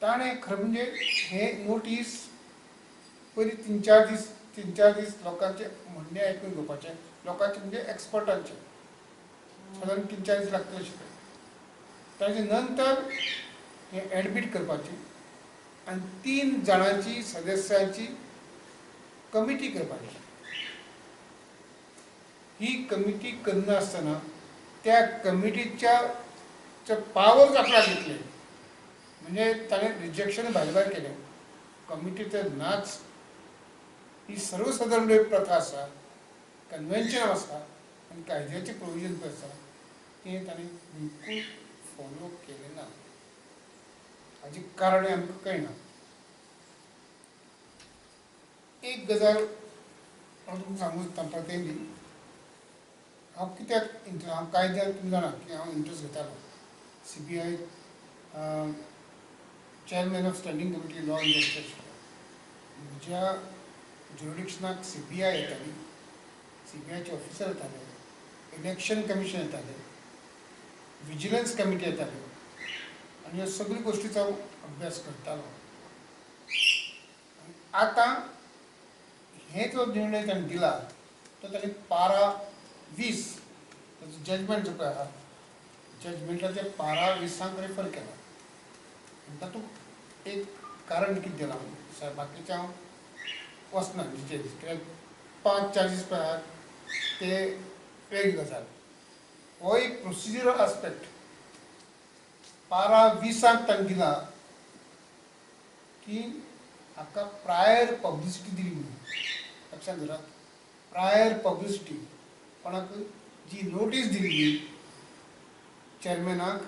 ताणें खरें म्हणजे हे नोटीस पयलीं 3-4 दीस लोकांचे म्हणणें आयकून घेवपाचें, लोकांचे म्हणजे एक्सपर्टांचे साधारण 3-4 दीस लागतले आशिल्ले. ताजे नंतर हें एडमीट करपाचें आनी 3 जाणांची सदस्यांची कमिटी करपाची. ही कमिटी करनासतना त्या कमिटीच्या पावर्स आपल्याक घेतले. म्हणजे ताणें रिजेक्शन भायर केलें. कमिटी तर नाच. ही सर्वसाधारण प्रथा आसा, कन्वेन्शन आसा आनी कायद्याचे प्रोविजन पळय आसा तें ताणें बिलकूल फॉलो केलें ना. हाची कारणे आमकां कळना. एक गजाल हांव तुमकां सांगूंक सोदतां परतेंली. हांव कित्याक हांव कायद्याक तुमी जाणा की हांव इंट्रस्ट घेतालो. CBI chairman of standing committee law end justice आशिल्लो. म्हज्या ज्युरिडिक्शनाक CBI येताली, CBIचे ऑफिसर येताले, इलेक्शन कमिशन येतालें, विजिलन्स कमिटी येताल्यो आनी ह्यो सगळ्यो गोश्टीचो हांव अभ्यास करतालो. आतां हे जो निर्णय ताणें दिला तो ताणें 12-20 ताचो जजमेंट जो पळय आसा जजमेंटाचे 12-20 रेफर केला. आनी तातूंत एक कारण कितें दिलां बाकीचे हांव वचना डिटेल्स, कित्याक 5 चार्जीस पळय आसात ते वेगळी गजाल. हो एक प्रोसिजरल आस्पेक्ट 12-20 ताणें दिला की हाका प्रायर पब्लिसिटी दिली म्हणून. लक्षांत धरात, प्रायर पब्लिसिटी. कोणाक जी नोटीस दिल्ली चेअरमॅनाक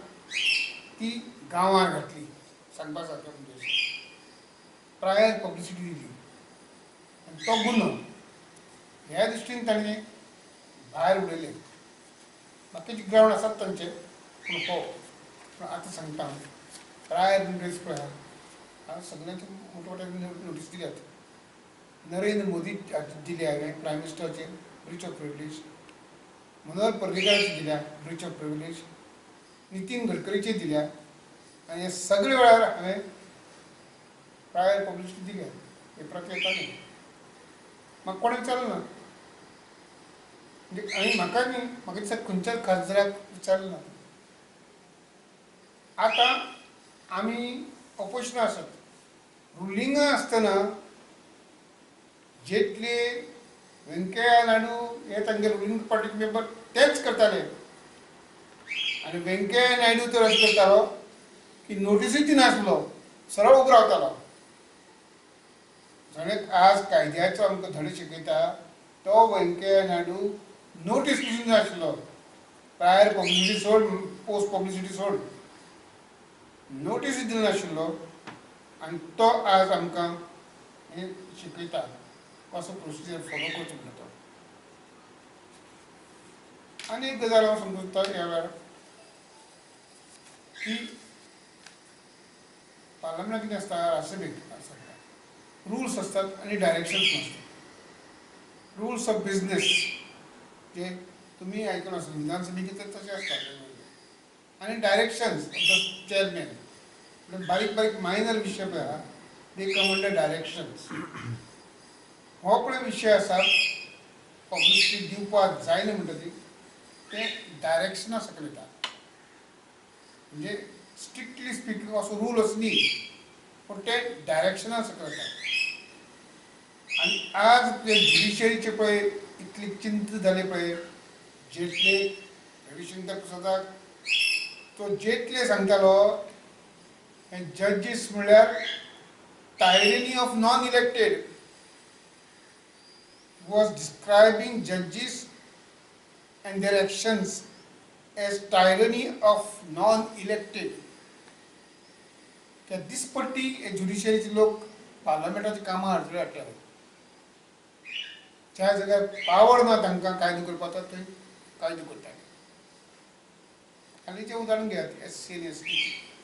ती गांवांत घातली सांगपा सारकें म्हणजे प्रायर पब्लिसिटी दिली आनी तो गुन्हो ह्या दृश्टीन ताणें भायर उडयले. बाकीचे ग्रावंड आसात तांचे पूण आतां सांगता हांव प्रायर नोटीस पळय आसा. हांवें सगळ्यांचे मोठमोठ्या नोटीस दिल्यात. नरेंद्र मोदी दिले हांवें प्रायम मिनिस्टराचेर ब्रीच ऑफ प्रिविलेज, मनोहर पर्रीकाराचेर दिल्या ब्रीच ऑफ प्रिविलेज, नितीन गडकरीचेर दिल्या आनी हे सगळे वेळार हांवें प्रायर पब्लिसिटी दिल्या. पेपराक येताली. म्हाका कोणें विचारलें ना. म्हणजे आनी म्हाका न्ही म्हाका दिसता खंयच्याच खासदाराक विचारलें ना. आतां आमी ऑपोजिशनां आसात. रुलिंगा आसतना जेटली व्यंकय्या नायडू हे तांचे रुलींग पार्टीचे मेंबर तेच करताले आनी व्यंकय्या नायडू तर अशें करतालो की नोटीसूच दिनासलो, सरळ उबो रावतालो. जणेक आज कायद्याचो आमकां धडो शिकयता तो व्यंकय्या नायडू नोटीस दिवंक नाशिल्लो. प्रायर पब्लिसिटी सोड, पोस्ट पब्लिसिटी सोड, नोटीस दिनाशिल्लो आनी तो आज आमकां हे शिकयता कसो प्रोसिजर फॉलो करचो म्हणटा तो. आनी एक गजाल हांव सांगूंक सोदतां ह्या वेळार की पार्लमेंटाक कितें आसता, राज्यसभेक रुल्स आसतात आनी डायरेक्शन्स नासतात. रुल्स ऑफ बिजनेस जे तुमी आयकून आसतले, विधानसभेक कितें तशें आसता. आनी डायरेक्शन्स ऑफ द चेअरमॅन, बारीक बारीक मायनर विशय पळय आहा दे कम अंडर डायरेक्शन्स. हो पळय विशय आसा पब्लिसिटी दिवपाक जायना म्हणटा ते डायरेक्शना सकयल येता. म्हणजे स्ट्रिक्टली स्पीकिंग असो रूल न्ही पूण ते डायरेक्शना सकयल येता. आनी आज ते ज्युडिशरीचे पळय इतली चिंत जाले पळय जेटले रविशंकर प्रसादाक तो जेटले सांगतालो हे जजीस म्हणल्यार tyranny of non elected. was describing judges and their actions as tyranny of non-elected. त्या दिसपट्टी ज्युडिशरीचे लोक पार्लमेंटाची कामां हाडटले हाडटाले. ज्या जाग्यार पावर ना तांकां कायदो करपाचो थंय कायदो करताले. हालींचें उदाहरण घेयात SC आनी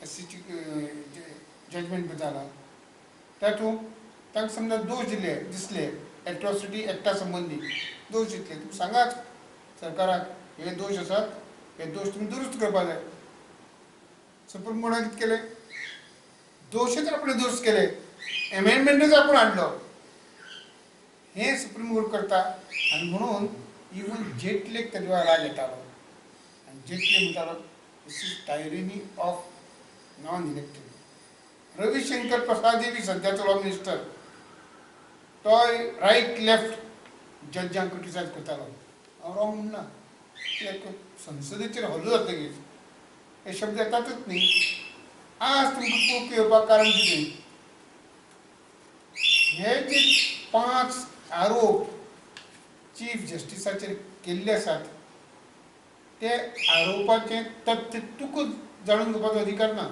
SCची जजमेंट जाला तातूंत तांकां समजा दोश दिसले एट्रॉसिटी एक्टा संबंदी दोश दितले. तुमी सांगात सरकाराक हे दोश आसात, हे दोश तुमी दुरुस्त करपाक जाय. सुप्रीम कोर्टान कितें केलें, दोषच आपण दुरुस्त केले, अमेंडमेंटच आपण हाडलो, हे सुप्रीम कोर्ट करता. आनी म्हणून इवन जेटलेक तेजो राग येतालो आनी जेटले म्हणटालो this is tyranny of non elected. Ravishankar Prasad बी सद्याचो लॉ मिनिस्टर, तोय रायट लेफ्ट जजांक क्रिटिसायज करतालो. हांव रॉंग म्हणना, एक संसदेचेर हल्लो जातकीर हे शब्द येतातच न्ही. आज तुमकां कूक येवपाक कारण कितें? हे जे 5 आरोप चीफ जस्टिसाचेर केल्ले आसात, ते आरोपाचें तथ्य तुका जाणून घेवपाचो अधिकार ना.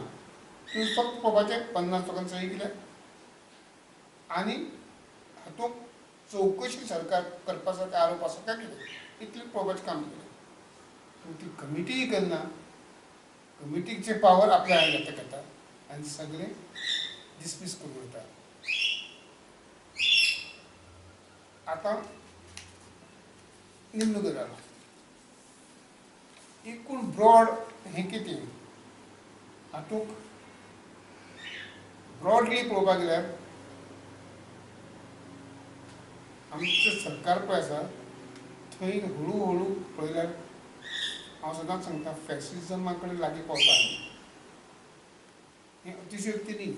तुवें फक्त पळोवपाचें 50 लोकांनी सही केल्या आनी हातूंत चवकशी सरकार करपा सारके आरोप आसा काय कितें इतलें पळोवपाचें काम केलें. पूण ती कमिटी करना. कमिटीचे पावर आपल्या हाताक येता आनी सगळें डिसमीस करून उरता. आतां निमणो गजाल, एकूण ब्रॉड हें कितें? हातूंत ब्रॉडली पळोवपाक गेल्यार आमचें सरकार पळय आसा थंय हळू हळू पळयल्यार हांव सदांच सांगता फॅसिजमा कडेन लागीं पावता. हें अतिशयोक्ती न्ही.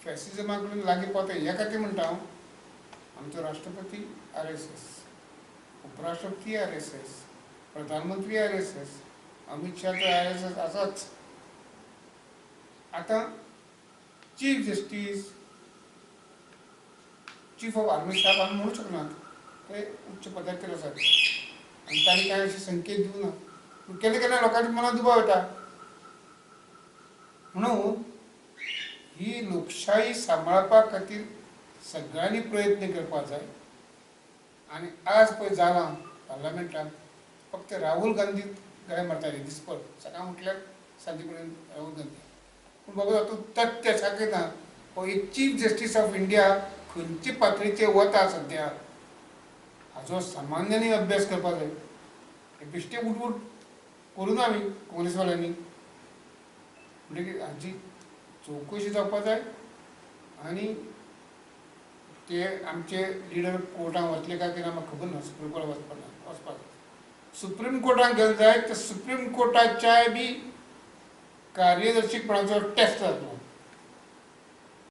फॅसिजमा कडेन लागीं पावता ह्या खातीर म्हणटा हांव, आमचो राष्ट्रपती RSS, उपराष्ट्रपती RSS, प्रधानमंत्री RSS, अमित शाह तो RSS आसाच. आतां chief justice, chief of army staff आमी म्हणूंक शकनात, ते उच्च पदाचेर आसात आनी तांणी कांय अशे संकेत दिवना. पूण केन्ना केन्ना लोकांच्या मनांत दुबाव येता. म्हणून ही लोकशाही सांबाळपा खातीर सगळ्यांनी प्रयत्न करपाक जाय. आनी आज पळय जालां पार्लमेंटान फक्त राहुल गांधी गळे मारताले दिसपट, सकाळ म्हटल्यार सांजे पर्यंत राहुल गांधी. पूण बाबा हातूंत तथ्य सारकें ना. हो एक चीफ जस्टीस ऑफ इंडिया खंयचे पातळीचेर वता सद्या, हाजो सामान्यांनी अभ्यास करपाक जाय. हे बेश्टे उठूट करूं ना आमी काँग्रेसवाल्यांनी. म्हणटकीर हाची चवकशी जावपाक जाय आनी ते आमचे लिडर कोर्टान वतले काय कितें म्हाका खबर ना. सुप्रीम कोर्टाक वचपाक सुप्रीम कोर्टाक गेले जाय तर सुप्रीम कोर्टाच्या बी कार्यदर्शीपणाचो टेस्ट जातलो.